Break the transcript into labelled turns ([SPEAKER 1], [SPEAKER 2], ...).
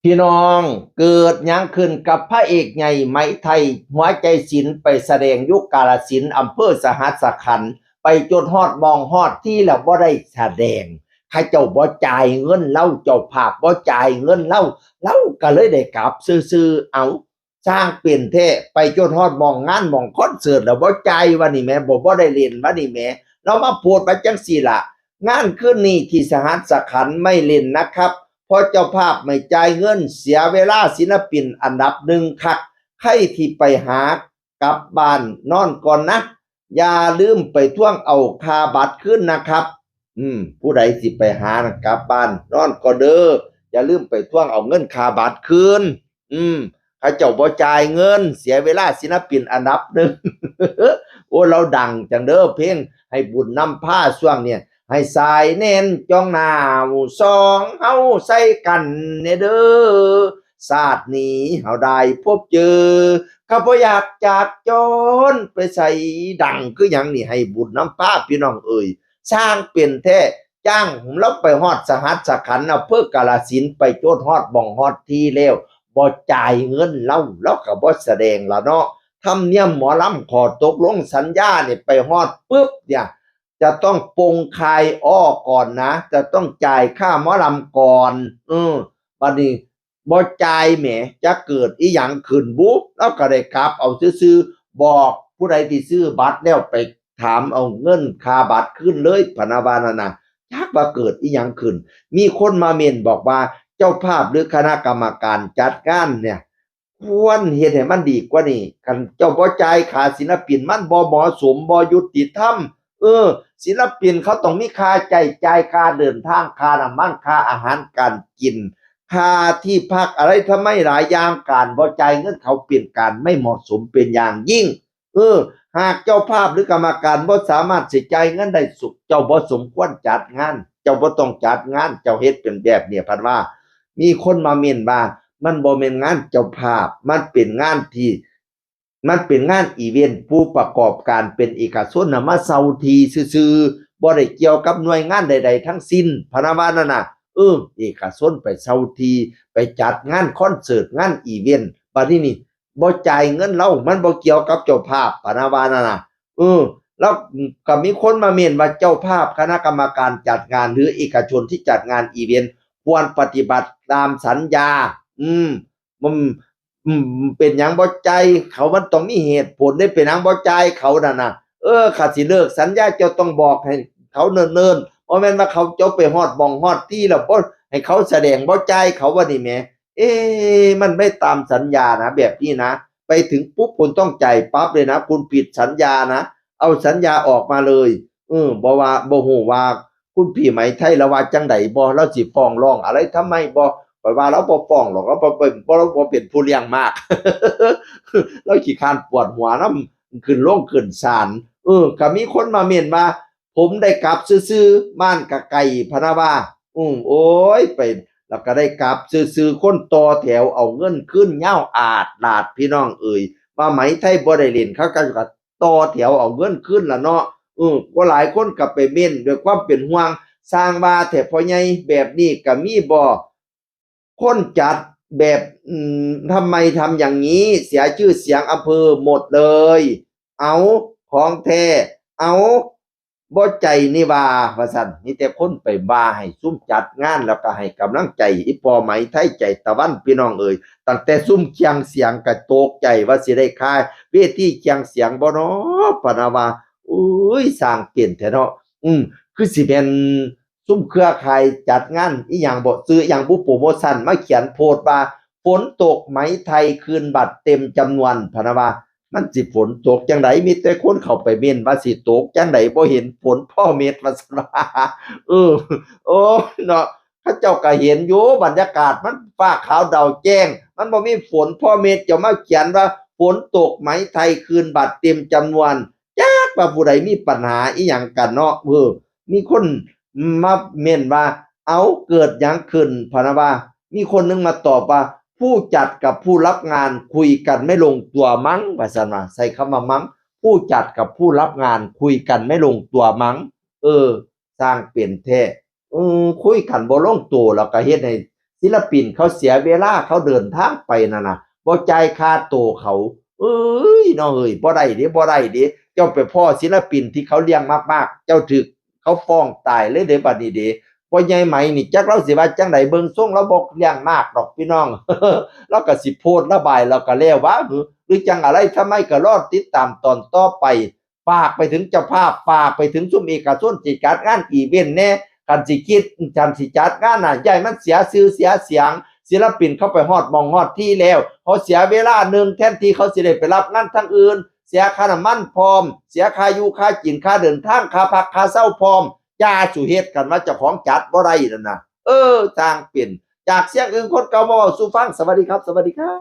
[SPEAKER 1] พี่น้องเกิดยังขึ้นกับพระเอกใหญ่ไหมไทยหัวใจศิลป์ไปแสดงยุคกาฬสินธุ์อำเภอสหัสขันธ์ไปจนฮอดมองฮอดที่แล้วบ่ได้แสดงข้าเจ้าบ่จ่ายเงินเล่าเจ้าภาพบ่จ่ายเงินเล่าก็เลยได้กลับซื่อๆเอาสร้างเปลี่ยนแท้ไปจนฮอดมองงานมองคอนเสิร์ตแล้วบ่จ่ายว่านี่แหมบ่ได้เล่นว่านี่แหมเรามาพูดไปจังซี่ล่ะงานคืนนี้ที่สหัสขันธ์ไม่เล่นนะครับเพราะเจ้าภาพไม่จ่ายเงินเสียเวลาศิลปินอันดับหนึ่งคักใครที่ไปหากลับบ้านนอนก่อนนะอย่าลืมไปท่วงเอาค่าบัตรขึ้นนะครับผู้ใดสิไปหากลับบ้านนอนก่อนเด้ออย่าลืมไปท่วงเอาเงินค่าบัตรคืนข้าเจ้าบ่จ่ายเงินเสียเวลาศิลปินอันดับหนึ่ง โอ้เราดังจังเด้อเพลงให้บุญนำผ้าช่วงเนี่ยให้สายเน้นจ้องหน้าหมู่สองเฮาใส่กันเนเด้อศาสตร์นี้เฮาได้พบเจอข้าบ่อยากจากจนไปใส่ดังคือหยังนี่ให้บุญน้ำป้าพี่น้องเอ่ยสร้างเป็นแท้จ้างเราไปฮอดสหัสขันธ์อำเภอกาฬสินธุ์ไปโจดฮอดบ่องฮอดที่แล้วบ่จ่ายเงินเราก็บ่แสดงล่ะเนาะธรรมเนียมหมอลำขอตกลงสัญญาเนี่ยไปฮอดปุ๊บเนี่ยจะต้องปงคายอ้อก่อนนะจะต้องจ่ายค่าหมอลำก่อนบัดนี้บ่จ่ายแหมจะเกิดอีหยังขึ้นบุ๊บแล้วก็ได้กลับเอาซื่อๆบอกผู้ใดที่ซื้อบัตรแล้วไปถามเอาเงินค่าบัตรขึ้นเลยพนาวานานะจักว่าเกิดอีหยังขึ้นมีคนมาเมนบอกว่าเจ้าภาพหรือคณะกรรมการจัดงานเนี่ยควรเฮ็ดให้มันดีกว่านี้คันเจ้าบ่จ่ายค่าศิลปินมันบ่เหมาะสมบ่ยุติธรรมศิลปินเขาต้องมีค่าจ่ายค่าเดินทางค่าน้ำมันค่าอาหารการกินค่าที่พักอะไรทำไมหลายอย่างการบ่จ่ายเงินเขาเปลี่ยนการไม่เหมาะสมเป็นอย่างยิ่งหากเจ้าภาพหรือกรรมการบ่สามารถสิจ่ายเงินได้สุเจ้าบ่สมควรจัดงานเจ้าบ่ต้องจัดงานเจ้าเฮ็ดเป็นแบบเนี่ยพันว่ามีคนมาเม้นว่ามันบ่แม่นงานเจ้าภาพมันเป็นงานที่มันเป็นงานอีเวนต์ผู้ประกอบการเป็นเอกชนน่ะมาเซาทีซื่อๆบ่ได้เกี่ยวกับหน่วยงานใดๆทั้งสิ้นพะนะว่านั่นน่ะเอกชนไปเซาทีไปจัดงานคอนเสิร์ตงานอีเวนต์บัดนี้นี่บ่จ่ายเงินเรามันบ่เกี่ยวกับเจ้าภาพพะนะว่านั่นน่ะแล้วก็มีคนมาเม้นว่าเจ้าภาพคณะกรรมการจัดงานหรือเอกชนที่จัดงานอีเวนต์ควรปฏิบัติตามสัญญามันเป็นหยังบ่จ่ายเขามันต้องมีเหตุผลได้เป็นหยังบ่จ่ายเขานั่นน่ะข้าสิเลิกสัญญาเจ้าต้องบอกให้เขาเนิ่นๆบ่แม่นว่าเขาเจ้าไปฮอดหม้องฮอดที่แล้วบ่ให้เขาแสดงบ่จ่ายเขาว่านี่แหมมันไม่ตามสัญญานะแบบนี้นะไปถึงปุ๊บคุณต้องจ่ายปั๊บเลยนะคุณผิดสัญญานะเอาสัญญาออกมาเลยบ่ว่าบ่ฮู้ว่าคุณพี่ไหมไทยละว่าจังไดบ่เราสิฟ้องร้องอะไรทำไมบ่ข้อยว่าเราบ่ฟ้องหรอกเราบ่เป็นผู้เลี้ยงมากเราขี้คร้านปวดหัวนำขึ้นโรงขึ้นศาลก็มีคนมาเม้นว่าผมได้กลับซื่อๆบ้านก็ไกลพะนะว่าโอ๊ยไปแล้วก็ได้กลับซื่อๆคนต่อแถวเอาเงินคืนยาวอาดลาดพี่น้องเอ่ยว่าไหมไทยบ่ได้เล่นเขาก็ต่อแถวเอาเงินคืนล่ะเนาะบ่หลายคนก็ไปเม้นด้วยความเป็นห่วงสร้างว่าแท้พ่อใหญ่แบบนี้ก็มีบ่คนจัดแบบทำไมทำอย่างนี้เสียชื่อเสียงอำเภอหมดเลยเอาของแท้เอาบ่ใจนี่ว่าว่าซั่นมีแต่คนไปว่าให้ซุมจัดงานแล้วก็ให้กำลังใจอีพ่อไหมไทยใจตะวันพี่น้องเอ่ยตั้งแต่ซุมเคียงเสียงก็ตกใจว่าสิได้ค่ายเวทีเคียงเสียงบ่น้อพะนะว่าอุ๊ยสร้างเป็นแท้เนาะคือสิแม่นซุมเครือข่ายจัดงานอีหยังบ่ซื้ออิหยังบ่โปรโมชันมาเขียนโพสต์ว่าฝนตกไหมไทยคืนบัตรเต็มจำนวนพะนะว่ามันสิฝนตกจังไดมีแต่คนเข้าไปเม้นว่าสิตกจังไดบ่เห็นฝนพ่อเม็ดว่าซั่นว่าเออโอ้ยเนาะเขาเจ้าก็เห็นอยู่บรรยากาศมันฟ้าขาวดาวแจ้งมันบ่มีฝนพ่อเม็ดจะมาเขียนว่าฝนตกไหมไทยคืนบัตรเต็มจำนวนจักว่าผู้ใดมีปัญหาอีหยังกันเนาะมีคนมาเม้นว่าเอาเกิดหยังขึ้นพะนะว่ามีคนหนึงมาตอบว่าผู้จัดกับผู้รับงานคุยกันไม่ลงตัวมั้งว่าซั่นว่าใส่คำว่ามั้งผู้จัดกับผู้รับงานคุยกันไม่ลงตัวมั้งสร้างเป็นแท้คุยกันบ่ลงตัวแล้วก็เฮ็ดให้ ศิลปินเขาเสียเวลาเขาเดินทางไปนั่นน่ะบ่จ่ายค่าตัวเขาเอ้ยเนาะเฮ้ยบ่ได้เด้บ่ได้เด้เจ้าไปพ้อศิลปินที่เขาเลี้ยงมากๆเจ้าถึกเขาฟ้องตายเลยเด้บัดนี้เด้พ่อใหญ่ไหมนี่จักเราสิว่าจังไดเบิ่งทรงเราบ่เลี้ยงมากดอกพี่น้อง เราก็สิโพสต์ระบายแล้วก็แล้วว่าหรือจังอะไรทำไมก็รอติดตามตอนต่อไปฝากไปถึงเจ้าภาพฝากไปถึงซุมเอกชนที่จัดงานอีเวนต์แน่คันสิคิดคันสิจัดงานน่ะอย่าให้มันเสียชื่อเสียเสียงศิลปินเขาไปฮอดหม้องฮอดที่แล้วเขาเสียเวลาหนึ่งแทนที่เขาสิได้ไปรับงานทางอื่นเสียค่าน้ำมันพร้อมเสียค่าอยู่ค่ากินค่าเดินทางค่าพักค่าเช่าพร้อมอย่าสุเฮ็ดกันว่าเจ้าของจัดบ่ได้นั่นน่ะทางเป็นจากเสียงอื่นคนเก่ามาเว้าสู่ฟังสวัสดีครับสวัสดีครับ